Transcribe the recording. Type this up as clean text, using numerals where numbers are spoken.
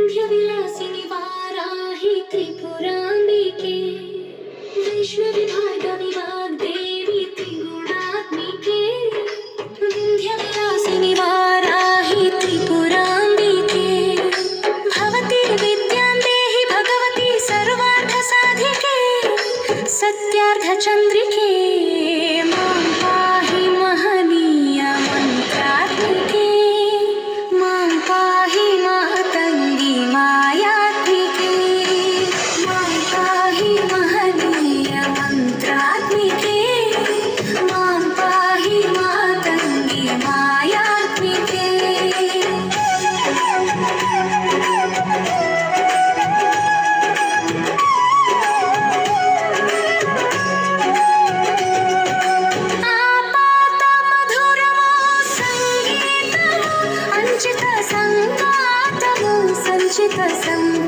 विन्ध्यविलासिनि वाराहि त्रिपुराम्बिके वैष्णवि भार्गवि वाग्देवी त्रिगुणात्मिके विन्ध्यविलासिनि वाराहि त्रिपुराम्बिके भवति विद्यां देहि भगवति सर्वार्थसाधिके सत्यार्थचन्द्रिके मां पाहि महनीय मन्त्रात्मिके मां पाहि मातङ्गी मायात्मिके मां पाहि महनीय मन्त्रात्मिके मां पाहि मातङ्गी मायात्मिके संगीतमु अंचित संगातमु संचित संग